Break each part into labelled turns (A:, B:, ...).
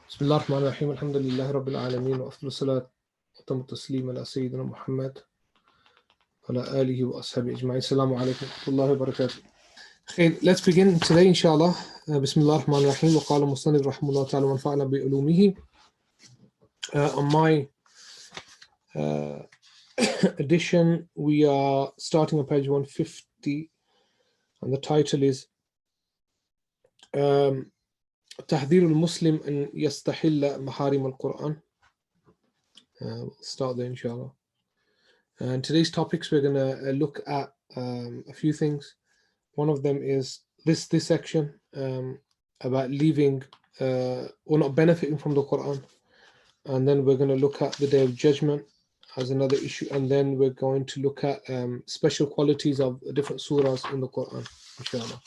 A: بسم الله الرحمن الرحيم الحمد لله رب العالمين وأفضل الصلاة وأتم التسليم على سيدنا محمد وعلى آله وأصحابه أجمعين. السلام عليكم ورحمة الله وبركاته. Okay, let's begin today inshallah. بسم الله الرحمن الرحيم. وقال المصنف رحمه الله تعالى وانفعنا بعلومه. On my edition, we are starting on page 150, and the title is تحذير المسلم أن يستحل محارم القرآن. We'll start there inshallah. And today's topics, we're going to look at a few things. One of them is this section about leaving or not benefiting from the Quran. And then we're going to look at the Day of Judgment as another issue. And then we're going to look at special qualities of different surahs in the Quran, inshallah.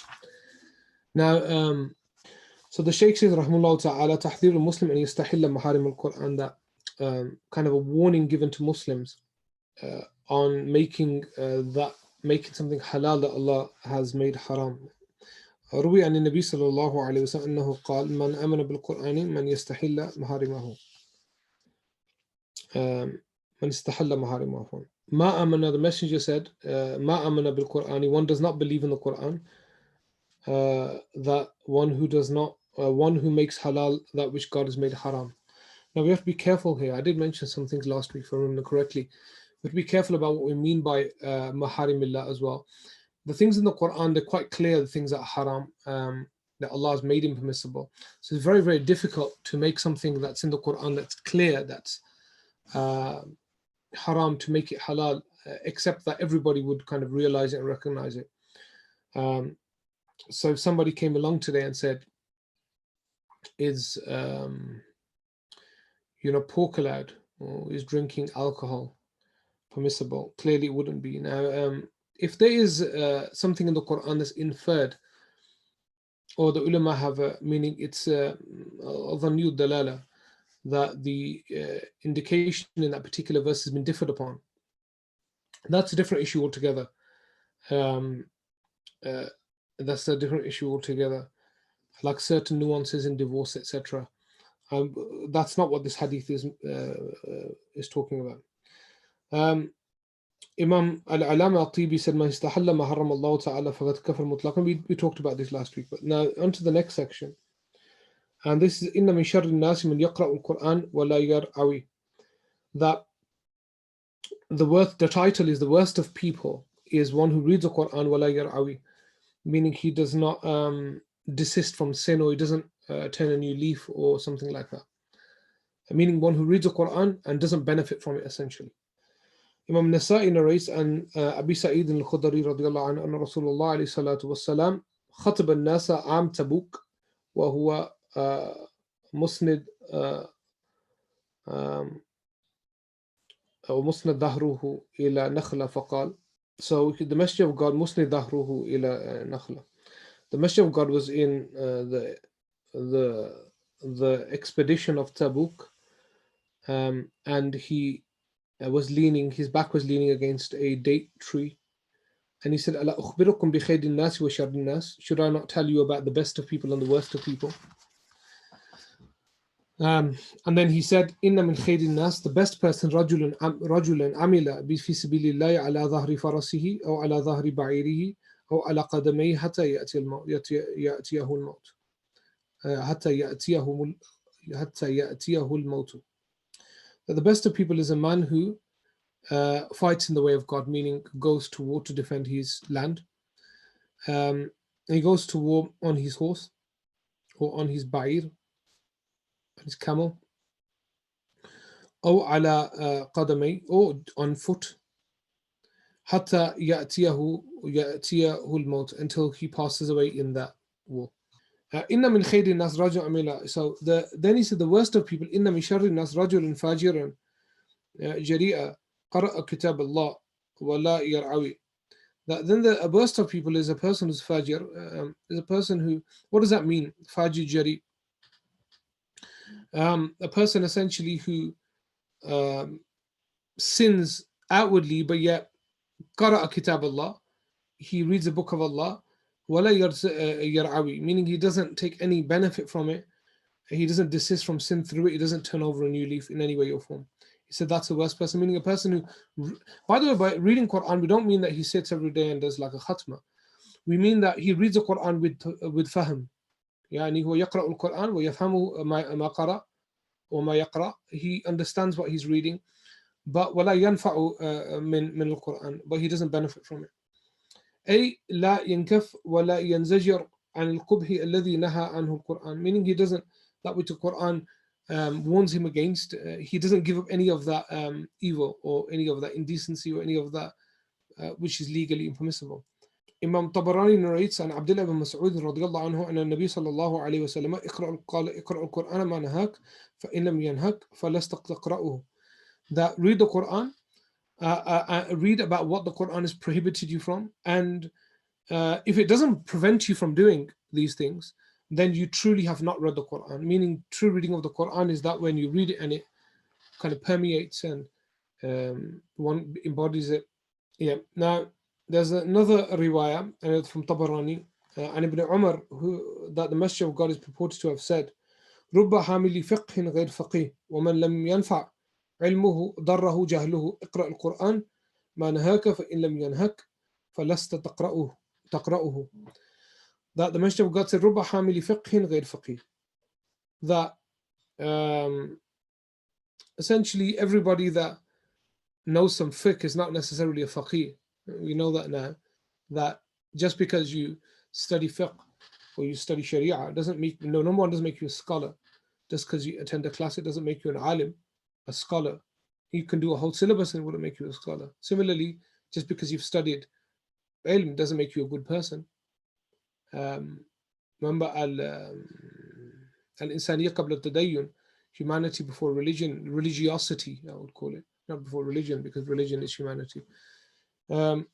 A: Now, so the Shaykh says, Rahmullah Ta'ala, تحذير المسلم أن يستحل محارم القرآن, that kind of a warning given to Muslims on making something halal that Allah has made haram. روي عن النبي صلى الله عليه وسلم أنه قال من آمن بالقرآن من يستحل محارمه من استحل محارمه. ما آمن, the messenger said, ما آمن بالقرآن, one does not believe in the Quran, that one who makes halal that which God has made haram. Now we have to be careful here. I did mention some things last week, if I remember correctly. But be careful about what we mean by maharimillah as well. The things in the Quran, they're quite clear, the things that are haram, that Allah has made impermissible. So it's very, very difficult to make something that's in the Quran that's clear, that's haram, to make it halal, except that everybody would kind of realize it and recognize it. So if somebody came along today and said, is pork allowed, or is drinking alcohol permissible? Clearly it wouldn't be. Now if there is something in the Quran that's inferred, or the ulama have a meaning, it's dhanniyu dalala, that the indication in that particular verse has been differed upon, that's a different issue altogether. That's a different issue altogether, like certain nuances in divorce, etc. That's not what this hadith is talking about. Imam Al-Alama Al-Tibi said, "Man istahalla ma harrama Allah ta'ala faqad kafar mutlaqan." We talked about this last week, but now onto the next section. And this is inna min sharri an-nasi man yaqra'u al-Qur'an wa la yar'awi. That the title is the worst of people is one who reads the Quran wa la yar'awi, meaning he does not desist from sin, or he doesn't turn a new leaf or something like that. Meaning one who reads the Quran and doesn't benefit from it, essentially. Imam Nasa'i narrates an Abi Sa'id al-Khudri radiyallahu anhu anna Rasulullah alayhi salatu wassalam khataba an-nasa am Tabuk wa huwa musnid dhahruhu ila nakhla faqal. So the Messenger of God, musnid dhahruhu ila nakhla. The Messenger of God was in the expedition of Tabuk, and he his back was leaning against a date tree, and he said, "Ala ukhbirukum bi khayrin nas wa sharrin nas." Should I not tell you about the best of people and the worst of people? And then he said, "Inna min khayrin nas," the best person, rajulan amila bi fi sabilillahi ala dhahri farasihi aw ala dhahri ba'irihi aw ala qadamayhi hatta ya'tiyahu al-maut. Hatta ya'tiyahu al-maut. That the best of people is a man who fights in the way of God, meaning goes to war to defend his land. He goes to war on his horse, or on his ba'ir, his camel, or ala qadamay, or on foot, hatta ya'tiyahu al-maut, until he passes away in that war. Inna min khayri nas rajul amila. So then he said, the worst of people, inna min sharri nas rajulun fajiran jari'a qara'a kitab Allah wa la yar'awi. Then the worst of people is a person who's fajir, is a person who, what does that mean? Fajir jari. A person essentially who sins outwardly, but yet qara'a kitab Allah, he reads the book of Allah, wala yar'awi, meaning he doesn't take any benefit from it, he doesn't desist from sin through it, he doesn't turn over a new leaf in any way or form. He said that's the worst person, meaning a person who, by the way, by reading Quran, we don't mean that he sits every day and does like a khatma. We mean that he reads the Quran with fahm. يعني هو يقرأ القرآن ويفهم ما قرأ وما يقرأ. He understands what he's reading, but ولا ينفع من القرآن, but he doesn't benefit from it. أي لا ينكف ولا ينزجر عن القبح الذي نهى عنه القرآن, meaning he doesn't, that which the Quran warns him against, he doesn't give up any of that evil or any of that indecency or any of that which is legally impermissible. Imam Tabarani narrates عن عبد الله بن مسعود رضي الله عنه أن النبي صلى الله عليه وسلم اقرأ القرآن ما نهاك فإن لم ينهك فلست تقرأه. That read the Quran, read about what the Quran has prohibited you from, and if it doesn't prevent you from doing these things, then you truly have not read the Quran. Meaning, true reading of the Quran is that when you read it and it kind of permeates and one embodies it. Yeah. Now, there's another riwayah, and it's from Tabarani, and Ibn Umar, that the Messenger of God is purported to have said, رب حامل فقه غير فقيه ومن لم ينفع علمه ضره جهله اقرأ القرآن ما نهاك فإن لم ينهك فلست تقرأه. That the Messenger of God said, رب حامل فقه غير فقيه. That essentially everybody that knows some fiqh is not necessarily a faqih. We know that now, that just because you study fiqh or you study sharia doesn't make, number one, doesn't make you a scholar. Just because you attend a class, it doesn't make you an alim, a scholar. You can do a whole syllabus and it wouldn't make you a scholar. Similarly, just because you've studied ilm doesn't make you a good person. Remember al-insaniyya qabla al-tadayyun, humanity before religion, religiosity, I would call it, not before religion, because religion is humanity.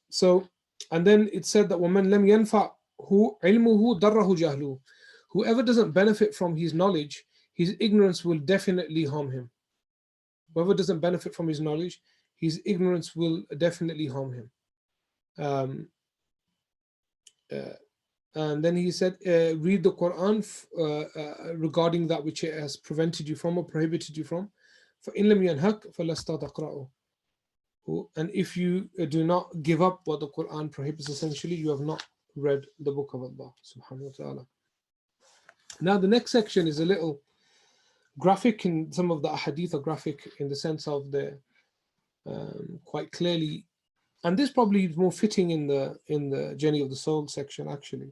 A: So, and then it said that وَمَنْ لَمْ يَنْفَعْهُ عِلْمُهُ ضَرَّهُ جَهْلُهُ. Whoever doesn't benefit from his knowledge, his ignorance will definitely harm him. Whoever doesn't benefit from his knowledge, his ignorance will definitely harm him. And then he said, read the Quran regarding that which it has prevented you from or prohibited you from. فَإِن لَمْ يَنْهَكْ فَلَسْتَ تَقْرَأُهُ. And if you do not give up what the Quran prohibits, essentially, you have not read the book of Allah subhanahu wa ta'ala. Now, the next section is a little graphic, in some of the ahadith are graphic in the sense of the quite clearly, and this probably is more fitting in the journey of the soul section actually.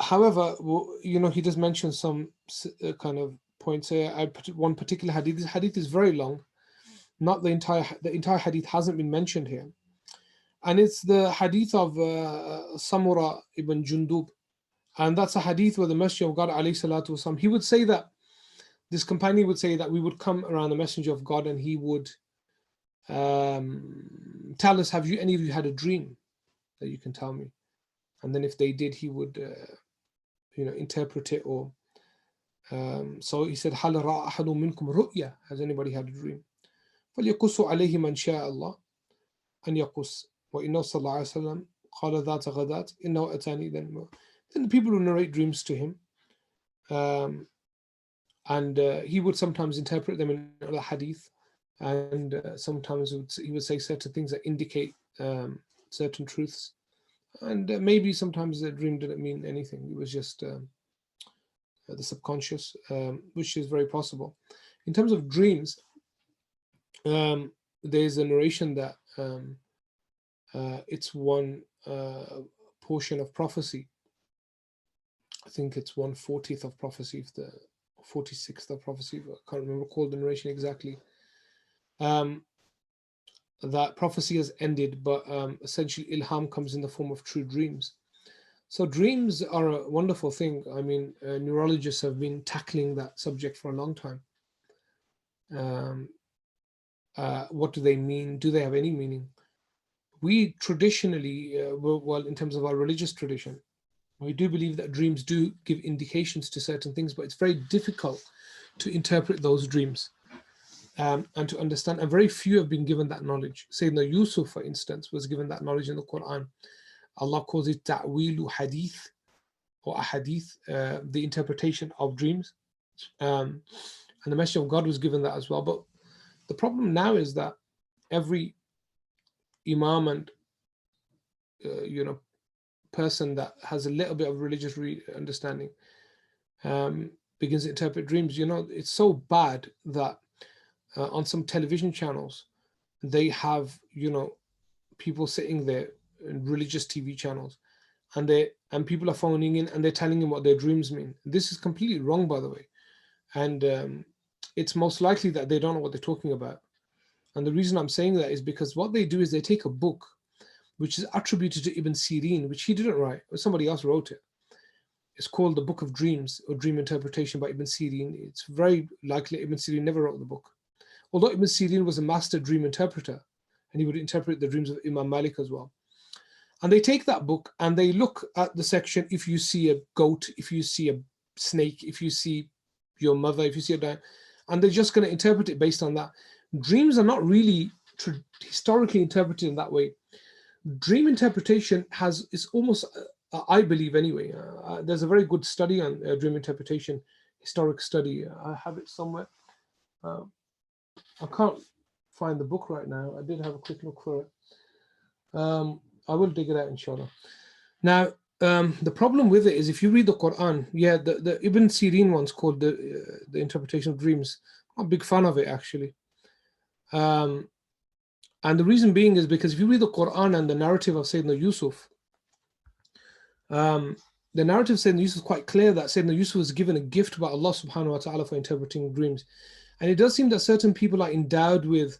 A: However, he does mention some kind of points here. I put one particular hadith. This hadith is very long. Not the entire hadith hasn't been mentioned here, and it's the hadith of Samura ibn Jundub, and that's a hadith where the Messenger of God alayhi salatu wasalam, he would say that this companion would say that we would come around the Messenger of God and he would tell us, have you any of you had a dream that you can tell me? And then if they did, he would interpret it, or so he said, هل رأى أحد منكم رؤيا? Has anybody had a dream? فليقص عليه من شاء الله أن يقص وإنه صلى الله عليه وسلم قال ذات غدات إنه أتاني. Then the people who narrate dreams to him, and he would sometimes interpret them in the hadith, and sometimes he would say certain things that indicate certain truths, and maybe sometimes the dream didn't mean anything. It was just the subconscious, which is very possible. In terms of dreams, there's a narration that it's one portion of prophecy. I think it's 1/40th of prophecy, if the 46th of prophecy, I can't recall the narration exactly. That prophecy has ended, but essentially ilham comes in the form of true dreams. So dreams are a wonderful thing. I mean, neurologists have been tackling that subject for a long time. What do they mean? Do they have any meaning? We traditionally, well, in terms of our religious tradition, we do believe that dreams do give indications to certain things, but it's very difficult to interpret those dreams and to understand. And very few have been given that knowledge. Sayyidina Yusuf, for instance, was given that knowledge in the Quran. Allah calls it ta'weelu hadith, or a hadith, the interpretation of dreams. And the Messenger of God was given that as well. But the problem now is that every imam and person that has a little bit of religious understanding begins to interpret dreams. It's so bad that on some television channels they have people sitting there in religious TV channels, and people are phoning in and they're telling them what their dreams mean. This is completely wrong, by the way, and it's most likely that they don't know what they're talking about. And the reason I'm saying that is because what they do is they take a book which is attributed to Ibn Sirin, which he didn't write, or somebody else wrote it. It's called the Book of Dreams, or Dream Interpretation by Ibn Sirin. It's very likely Ibn Sirin never wrote the book. Although Ibn Sirin was a master dream interpreter, and he would interpret the dreams of Imam Malik as well. And they take that book and they look at the section, if you see a goat, if you see a snake, if you see your mother, if you see a dog, and they're just going to interpret it based on that. Dreams are not really historically interpreted in that way. Dream interpretation is almost, I believe anyway, there's a very good study on dream interpretation, historic study. I have it somewhere. I can't find the book right now. I did have a quick look for it. I will dig it out, inshallah. Now, the problem with it is if you read the Quran, the Ibn Sirin one's called the interpretation of dreams. I'm a big fan of it, actually. And the reason being is because if you read the Quran and the narrative of Sayyidina Yusuf, the narrative of Sayyidina Yusuf is quite clear that Sayyidina Yusuf was given a gift by Allah subhanahu wa ta'ala for interpreting dreams. And it does seem that certain people are endowed with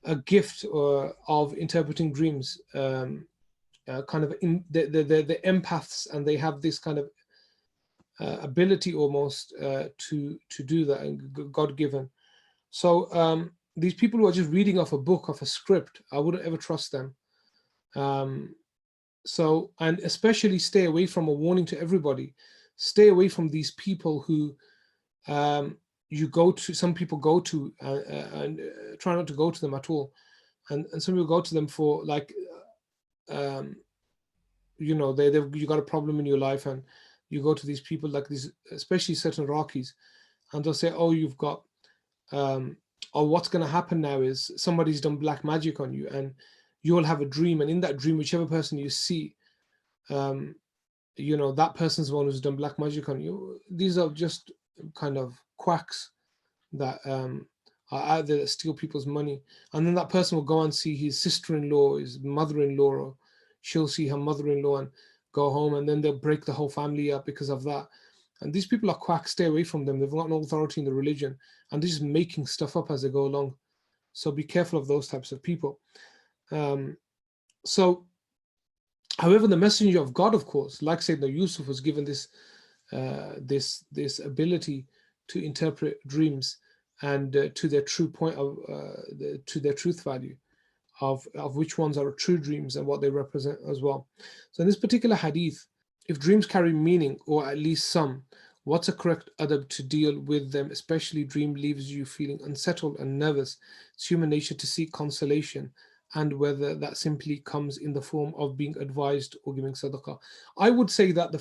A: a gift of interpreting dreams, kind of the empaths, and they have this kind of ability almost to do that, and God-given. So these people who are just reading off a book, off a script, I wouldn't ever trust them. So, and especially stay away from a warning to everybody. Stay away from these people who some people go to and try not to go to them at all. And some people go to them for like, you got a problem in your life, and you go to these people like these, especially certain Rockies, and they'll say, oh, you've got, or what's going to happen now is somebody's done black magic on you, and you'll have a dream, and in that dream, whichever person you see, that person's the one who's done black magic on you. These are just kind of quacks that are out there that steal people's money. And then that person will go and see his sister-in-law, his mother-in-law, or she'll see her mother-in-law and go home, and then they'll break the whole family up because of that. And these people are quacks. Stay away from them. They've got no authority in the religion, and they're just making stuff up as they go along. So be careful of those types of people. However, the messenger of God, of course, like Sayyidina Yusuf, was given this ability to interpret dreams and to their true point of to their truth value of which ones are true dreams and what they represent as well. So in this particular hadith, if dreams carry meaning, or at least some, what's a correct adab to deal with them, especially dream leaves you feeling unsettled and nervous? It's human nature to seek consolation, and whether that simply comes in the form of being advised or giving sadaqah. I would say that the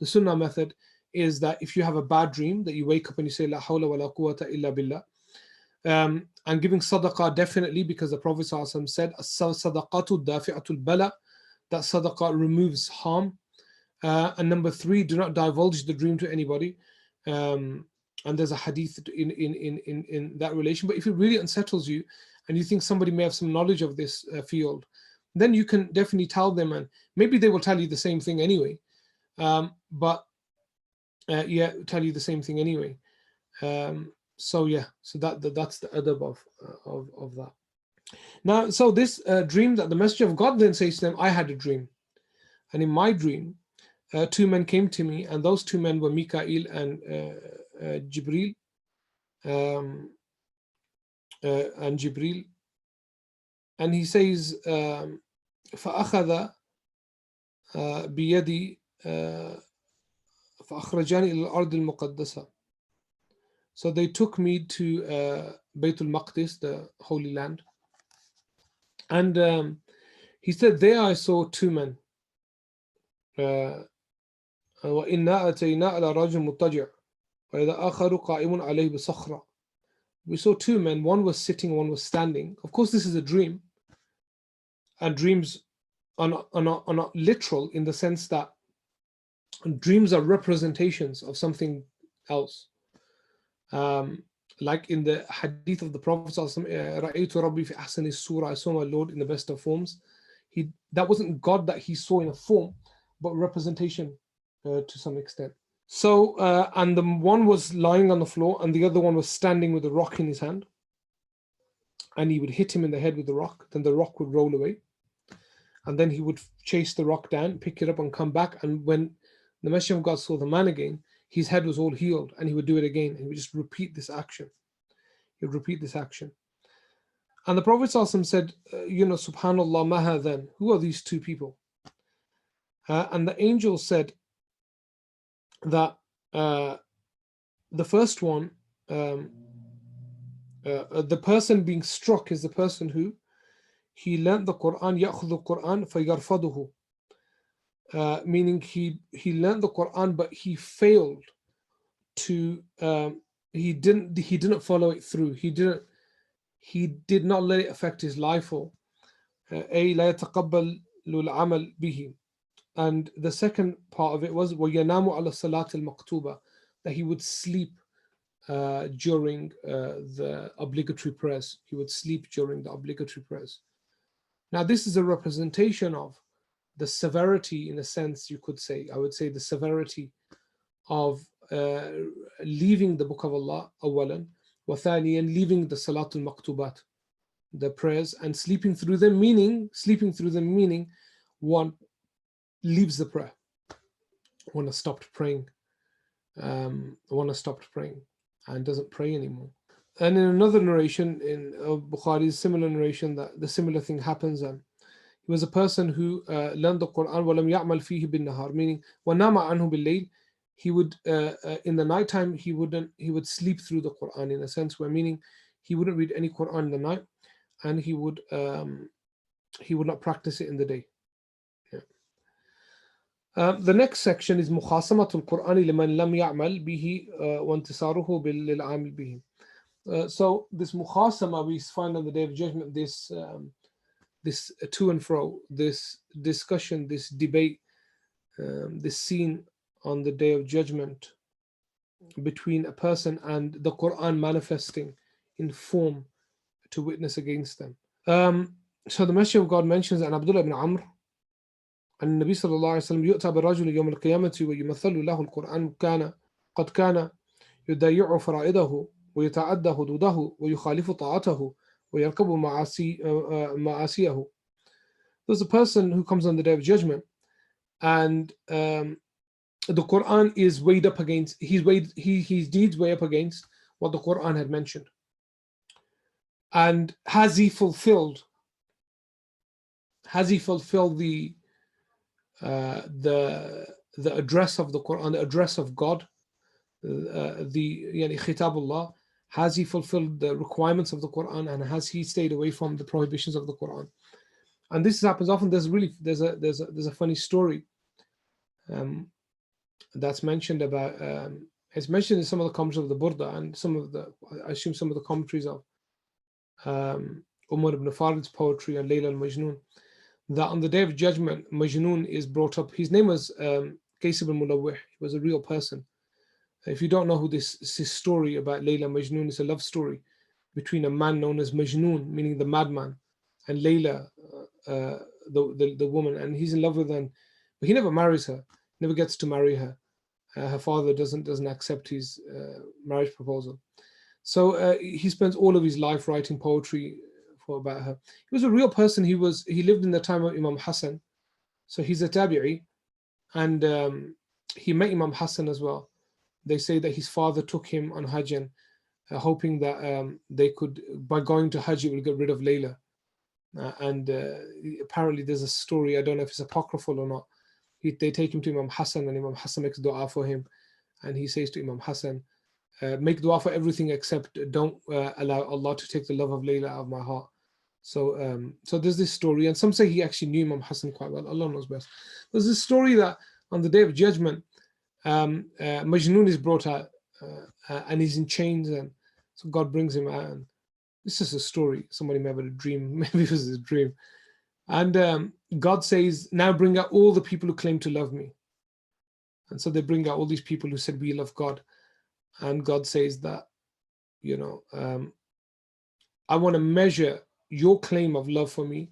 A: sunnah method is that if you have a bad dream, that you wake up and you say, La hawla wa la quwwata illa billah. And giving sadaqah, definitely, because the Prophet ﷺ said, Sadaqatu dafi'atul bala, that sadaqah removes harm. And number 3, do not divulge the dream to anybody. And there's a hadith in that relation. But if it really unsettles you, and you think somebody may have some knowledge of this field, then you can definitely tell them, and maybe they will tell you the same thing anyway. Tell you the same thing anyway. So that's the adab of that. Now, so this dream that the Messenger of God then says to them, I had a dream, and in my dream, 2 men came to me, and those 2 men were Mikael and Jibril. And he says, فأخذ بيدي فأخرجاني إلى الأرض المقدسة. So they took me to Baytul Maqdis, the Holy Land. And he said, there I saw 2 men. وَإِنَّا أَتَيْنَا عَلَى رَجُلٍ مُضْطَجِعٍ وَإِذَا آخَرُ قَائِمٌ عَلَيْهِ بِصَخْرَةٍ. We saw two men, one was sitting, one was standing. Of course, this is a dream, and dreams are not literal in the sense that dreams are representations of something else. Um, like in the hadith of the Prophet, رَأَيْتُ رَبِّي فِي أَحْسَنِ الصُّورَةِ, I saw my Lord in the best of forms. That wasn't God that he saw in a form, but representation to some extent. So, and the one was lying on the floor, and the other one was standing with a rock in his hand. And he would hit him in the head with the rock, then the rock would roll away. And then he would chase the rock down, pick it up, and come back. And when the Messenger of God saw the man again, his head was all healed, and he would do it again. And he would just repeat this action. He would repeat this action. And the Prophet ﷺ said, Subhanallah, ma hadhan, who are these two people? And the angel said that the first one, the person being struck is the person who he learnt the Quran, يأخذ القرآن فيرفضه, meaning he learnt the Quran, but he failed to he didn't follow it through. He did not let it affect his life. Or أي لا يتقبل العمل به. And the second part of it was وَيَنَامُ عَلَى الصَّلَاةِ الْمَكْتُوبَةِ, that he would sleep during the obligatory prayers. He would sleep during the obligatory prayers. Now, this is a representation of the severity, in a sense, you could say. I would say the severity of leaving the Book of Allah, awalan, وَثَانِيًا, leaving the Salatul Maktubat, the prayers, and sleeping through them, meaning one leaves the prayer. One has stopped praying. And doesn't pray anymore. And in another narration in Bukhari's similar narration, that the similar thing happens. And he was a person who learned the Quran وَلَمْ يَعْمَلْ فِيهِ بِالنَّهَارِ, meaning وَنَامَ عَنْهُ بِاللَّيْلِ. He would in the nighttime he would sleep through the Quran, in a sense, where meaning he wouldn't read any Quran in the night, and he would not practice it in the day. The next section is مخاصمة القرآن لمن لم يعمل به وانتصاره للعامل به. So this mukhasama we find on the Day of Judgment, this to and fro, this discussion, this debate, this scene on the Day of Judgment between a person and the Quran manifesting in form to witness against them. So the Messenger of God mentions, and Abdullah ibn Amr, أن النبي صلى الله عليه وسلم يؤتى بالرجل يوم القيامة ويمثل له القرآن قد كان يضيع فرائضه ويتعدى حدوده ويخالف طاعته ويركب معاصيه. There's a person who comes on the Day of Judgment, and the Quran is weighed up against his deeds weigh up against what the Quran had mentioned. And has he fulfilled the address of the Quran, the address of God, the khitabullah? Has he fulfilled the requirements of the Quran, and has he stayed away from the prohibitions of the Quran? And this happens often. There's a funny story that's mentioned about. It's mentioned in some of the commentaries of the Burda, and I assume some of the commentaries of Umar ibn Farid's poetry and Layla al-Majnun, that on the Day of Judgment, Majnun is brought up. His name was Qais ibn Mulawih. He was a real person. If you don't know who this story about Layla Majnun, it's a love story between a man known as Majnun, meaning the madman, and Layla, the woman, and he's in love with her, but he never marries her, never gets to marry her. Her father doesn't accept his marriage proposal. So he spends all of his life writing poetry about her. He was a real person. He lived in the time of Imam Hassan, so he's a tabi'i, and he met Imam Hassan as well. They say that his father took him on Hajj, and hoping that they could, by going to Hajj, it would get rid of Layla. And apparently there's a story, I don't know if it's apocryphal or not. They take him to Imam Hassan, and Imam Hassan makes dua for him, and he says to Imam Hassan, make dua for everything except don't allow Allah to take the love of Layla out of my heart. So there's this story, and some say he actually knew Imam Hassan quite well. Allah knows best. There's this story that on the Day of Judgment, Majnun is brought out and he's in chains, and so God brings him out. And this is a story. Somebody may have had a dream. Maybe it was a dream. And God says, now bring out all the people who claim to love me. And so they bring out all these people who said, we love God. And God says that, I want to measure your claim of love for me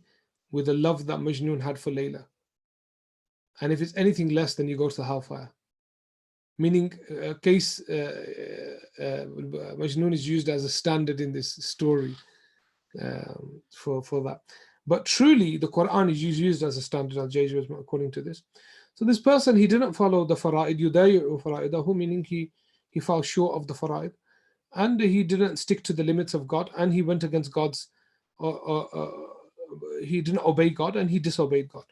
A: with the love that Majnun had for Layla. And if it's anything less, then you go to the hellfire. Meaning, Majnun is used as a standard in this story for that. But truly, the Quran is used as a standard, according to this. So this person, he didn't follow the fara'id, yudayi'u fara'idahu, meaning he fell short of the fara'id, and he didn't stick to the limits of God, and he went against God's, he didn't obey God, and he disobeyed God.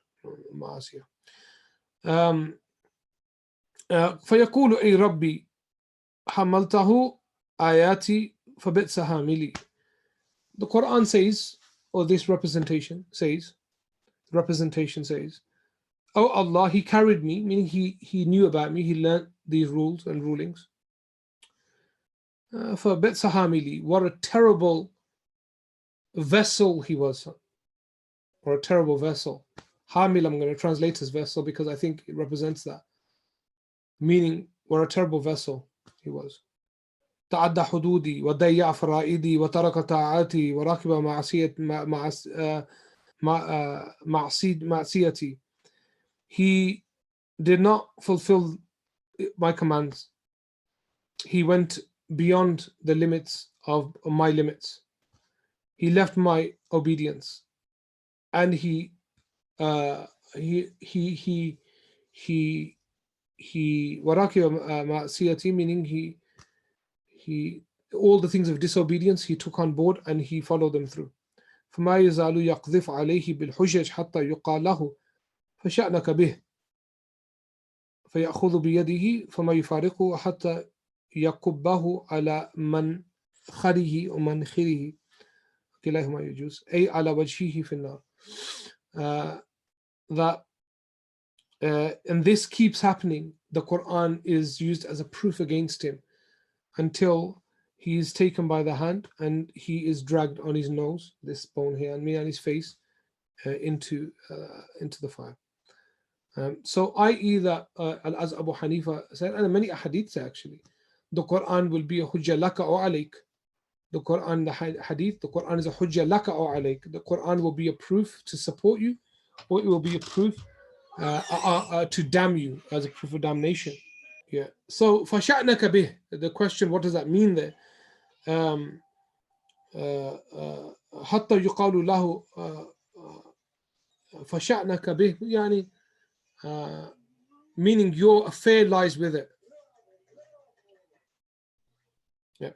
A: فيقول أي ربي حملته آياتي فبئس حاملي. The Quran says, or this representation says, oh Allah, he carried me, meaning he knew about me, he learned these rules and rulings. فبئس حاملي, what a terrible vessel he was, or a terrible vessel. Hamil, I'm going to translate as vessel because I think it represents that. Meaning, what a terrible vessel he was. تعدى حدودي وضيع فرائدي وترك طاعاتي وركب معصيتي. He did not fulfill my commands. He went beyond the limits of my limits. He left my obedience, and he وراكب معصيتي, meaning he all the things of disobedience he took on board and he followed them through. فما يزال يقذف عليه بالحجج حتى يقال له فشأنك به فيأخذ بيده فما يفارقه حتى يكبه على منخره ومنخره كلاهما يجوز أي على وجهه في النار. That and this keeps happening. The Quran is used as a proof against him until he is taken by the hand and he is dragged on his nose, this bone here, and me on his face, into the fire. So i.e. that as Abu Hanifa said, and many hadiths actually, the Quran will be a hujjah laka or alayk. The Quran, the hadith, the Quran is a hujjah laka or alayk. The Quran will be a proof to support you, or it will be a proof to damn you, as a proof of damnation. Yeah. So فَشَأْنَكَ بِهِ, the question, what does that mean there? حتى يقال له فَشَأْنَكَ بِهِ, يعني meaning your affair lies with it. Yeah.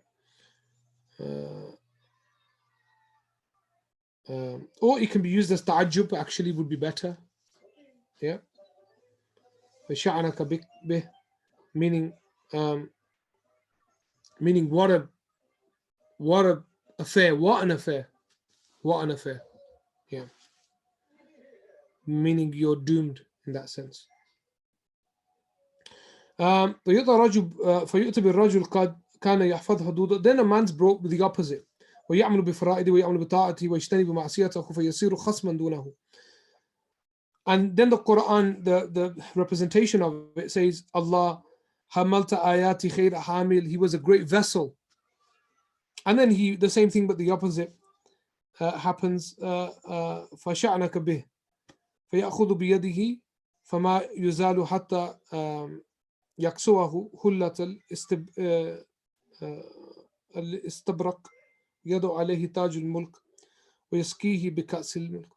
A: Or it can be used as ta'ajjub, actually would be better. Yeah. فَشَأْنَكَ بِهِ, meaning what an affair. Yeah. Meaning you're doomed in that sense. فيؤتى بالرجل قد كان يحفظ حدوده. Then a man's brought with the opposite. ويعمل بفرائضه ويعمل بطاعته ويجتنب معصيته فيصير خصما دونه. And then the Quran, the representation of it says, Allah hamalta ayati khayr hamil, he was a great vessel. And then the same thing but the opposite happens. فشعنك به فيأخذ بيده فما يزال حتى يكسوه هلة الاستبرق يضع عليه تاج الملك ويسقيه بكأس الملك.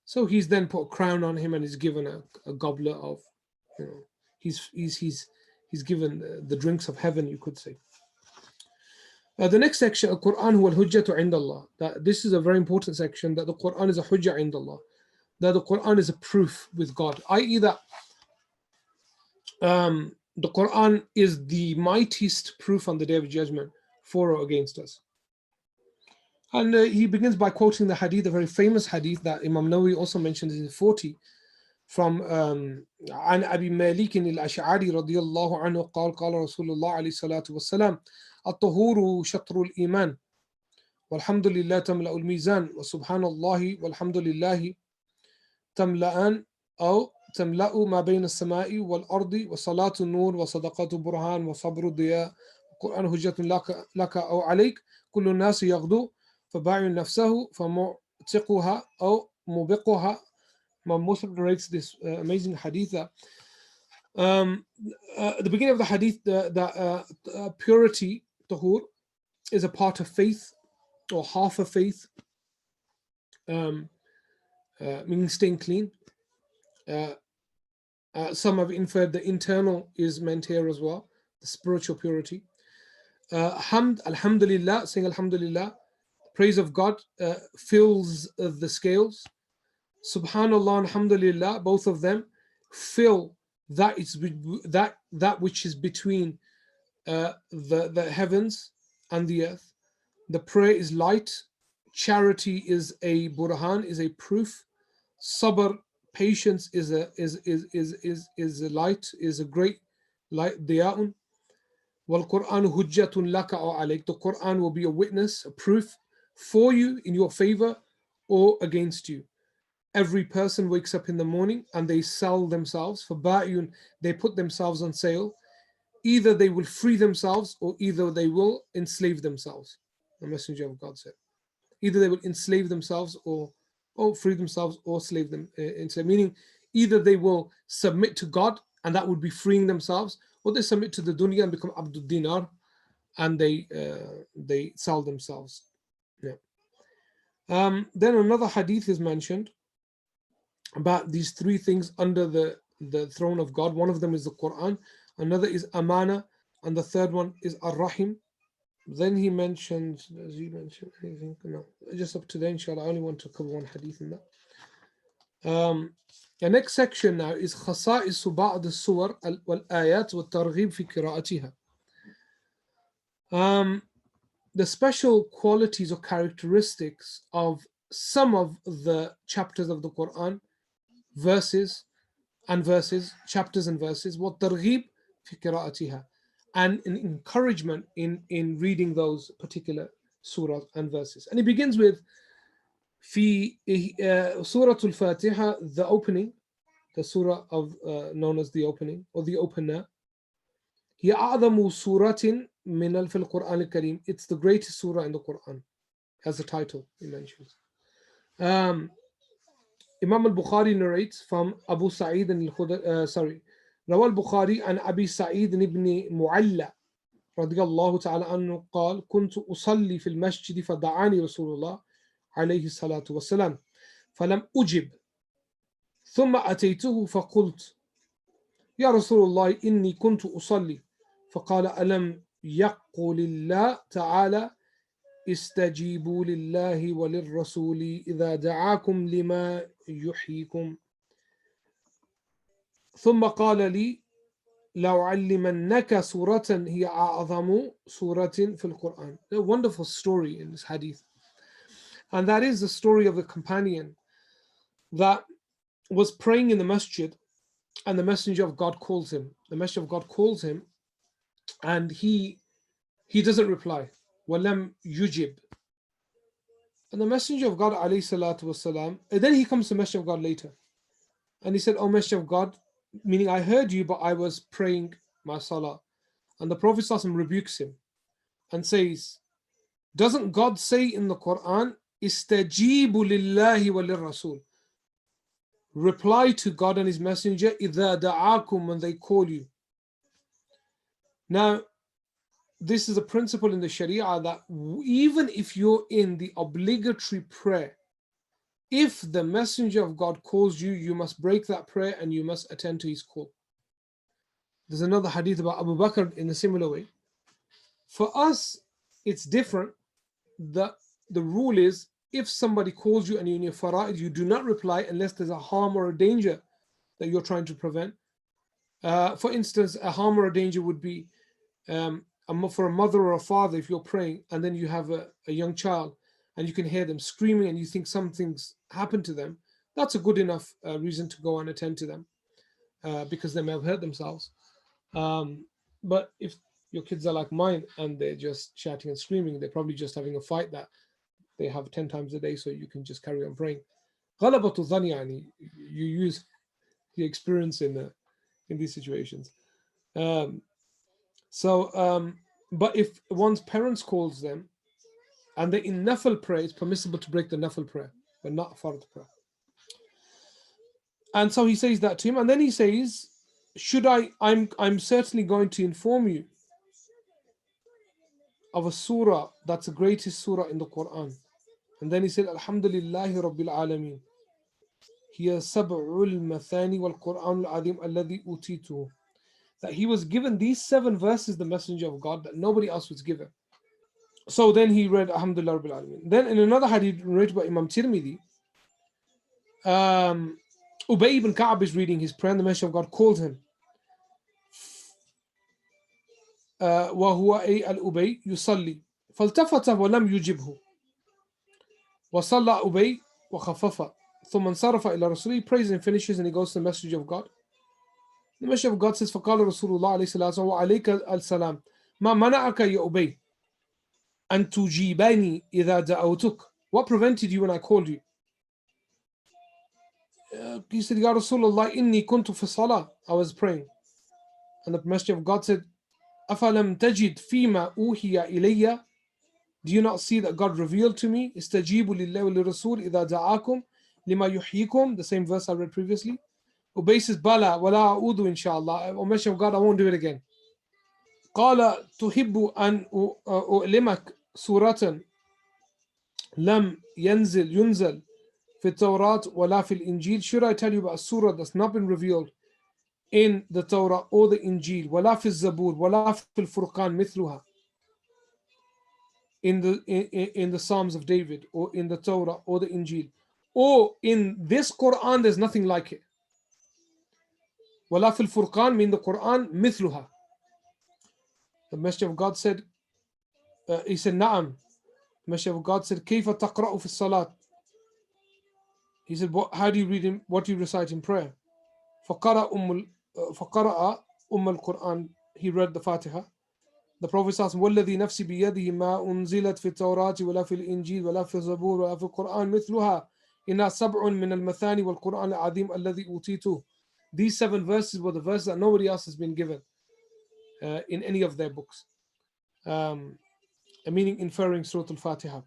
A: So he's then put a crown on him and he's given a goblet of, he's given the drinks of heaven, you could say. The next section, Al-Quran huwa al-hujjatu inda Allah. That this is a very important section, that the Quran is a hujjah inda Allah. That the Quran is a proof with God, i.e. that the Quran is the mightiest proof on the Day of Judgment for or against us. And he begins by quoting the hadith, a very famous hadith that Imam Nawawi also mentions in 40, from عن أبي مالك الأشعري رضي الله عنه قال قال رسول الله عليه الصلاة والسلام الطهور شطر الإيمان والحمد لله تملأ الميزان وسبحان الله والحمد لله تملأان أو تملأ ما بين السماء والأرض وصلاة النور وصدقة برهان وصبر ضياء القرآن هجة لك أو عليك كل الناس يغدو فباع نفسه فمعتقها أو موبقها. Muslim narrates this amazing hadith that at the beginning of the hadith, the purity, tahur, is a part of faith or half of faith, meaning staying clean. Some have inferred the internal is meant here as well, the spiritual purity. Hamd, alhamdulillah, saying alhamdulillah, praise of God fills the scales. Subhanallah and alhamdulillah, both of them fill that which is between the heavens and the earth. The prayer is light, charity is a burhan, is a proof, sabr, patience is a light, is a great light, diya'un. Wal Quran hujjatun laka or alayk. The Quran will be a witness, a proof for you in your favor or against you. Every person wakes up in the morning and they sell themselves. For ba'yun, they put themselves on sale. Either they will free themselves or either they will enslave themselves. The Messenger of God said. Either they will enslave themselves or free themselves or slave them. Meaning either they will submit to God and that would be freeing themselves, or they submit to the dunya and become abdul dinar and they sell themselves. Yeah. Then another hadith is mentioned about these three things under the throne of God. One of them is the Quran, another is amana, and the third one is ar-rahim. Then he mentions, does he mention anything? No, just up to there, inshallah. I only want to cover one hadith in that. The next section now is خصائص بعض السور والآيات والترغيب في قراءتها. The special qualities or characteristics of some of the chapters of the Quran, chapters and verses, والترغيب في قراءتها, and an encouragement in reading those particular surahs and verses. And it begins with في Surah Al-Fatiha, the opening, the surah of known as the opening or the opener. هي أعظم سورة من في القرآن الكريم. It's the greatest surah in the Quran, as a title he mentions. Imam al-Bukhari narrates from Abu Sa'id روى البخاري عن أبي سعيد بن معلى رضي الله تعالى عنه قال كنت أصلي في المسجد فدعاني رسول الله عليه الصلاة والسلام فلم أجب ثم أتيته فقلت يا رسول الله إني كنت أصلي فقال ألم يقل الله تعالى استجيبوا لله وللرسول إذا دعاكم لما يحييكم ثم قال لي لأعلمنك سورة هي أعظم سورة في القرآن. A wonderful story in this hadith, and that is the story of the companion that was praying in the masjid and the messenger of God calls him. The messenger of God calls him and he doesn't reply. وَلَمْ يُجِبْ. And the messenger of God alayhi salatu wasalam, and then he comes to the messenger of God later and he said, "Oh messenger of God," meaning I heard you but I was praying my salah. And the Prophet sallallahu alaihi wasallam rebukes him and says, doesn't God say in the Quran, istajibu lillahi wa lirrasul, reply to God and his messenger idha da'akum, when they call you. Now this is a principle in the Sharia that even if you're in the obligatory prayer, if the messenger of God calls you, you must break that prayer and you must attend to his call. There's another hadith about Abu Bakr in a similar way. For us, it's different. The rule is, if somebody calls you and you're in your fara'id, you do not reply unless there's a harm or a danger that you're trying to prevent. For instance, a harm or a danger would be for a mother or a father, if you're praying and then you have a young child and you can hear them screaming and you think something's happened to them, that's a good enough reason to go and attend to them, because they may have hurt themselves. Um, but if your kids are like mine and they're just shouting and screaming, they're probably just having a fight that they have 10 times a day, so you can just carry on praying. غلبة الظن يعني, you use the experience in these situations. Um, but if one's parents calls them and they're in nafil prayer, it's permissible to break the nafil prayer, but not fard prayer. And so he says that to him, and then he says, I'm certainly going to inform you of a surah that's the greatest surah in the Quran. And then he said, Alhamdulillahi Rabbil Alameen. Hiya sab'ul mathani wal Quran al-Azim alladhi utituhu. That he was given these 7 verses, the Messenger of God, that nobody else was given. So then he read Alhamdulillah Rabbil Alameen. Then in another hadith narrated by Imam Tirmidhi, Ubay ibn Ka'b is reading his prayer, and the Messenger of God called him. وهو أي الأبي يصلي فالتفت ولم يجبه وصلى أبي وخفف ثم انصرف إلى رسوله. He prays and finishes and he goes to the Messenger of God. The Messenger of God says فقال رسول الله عليه الصلاة والسلام وعليك السلام ما منعك يا أبي أن تجيبني إذا دعوتك. What prevented you when I called you? He said, يا رسول الله إني كنت في الصلاة. I was praying. And the Messenger of God said, أفلم تجد فيما أوحي إلي. Do you not see that God revealed to me? استجيبوا لله وللرسول إذا دعاكم لما يحييكم. The same verse I read previously. Ubay says, بلى ولا أعود إن شاء الله. O Messenger of God, I won't do it again. قال تحب أن أعلمك سورة لم ينزل في التوراة ولا في الإنجيل. Should I tell you about a surah that's not been revealed in the Torah or the Injil, ولا في الزبور ولا في الفرقان مثلها, in the Psalms of David or in the Torah or the Injil, or in this Quran, there's nothing like it. ولا في الفرقان, mean the Quran, مثلها. The Messenger of God said, he said نعم. The Messenger of God said كيف تقرأ في الصلاة. He said, how do you read what do you recite in prayer? فقرأ القرآن. He read the Fatiha. The Prophet says, والذي نفسي بيده ما أنزلت في التوراة ولا في الإنجيل ولا في الزبور ولا في القرآن مثلها إنها سبع من المثاني والقرآن العظيم الذي أوتيته. These 7 verses were the verses that nobody else has been given in any of their books. Meaning inferring Surah Al-Fatiha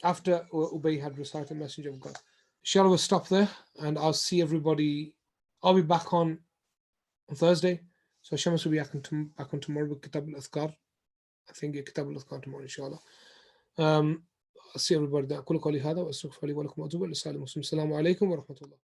A: after Ubay had recited Messenger of God. Shall we stop there, and I'll see everybody. I'll be back on Thursday. So Shamus will be back on tomorrow with Kitab al-Azkar. I think Kitab al-Azkar tomorrow, inshallah. I'll see everybody there. أقول قولي هذا وأستغفر لي ولكم وأتوب إليه. السلام عليكم ورحمة الله.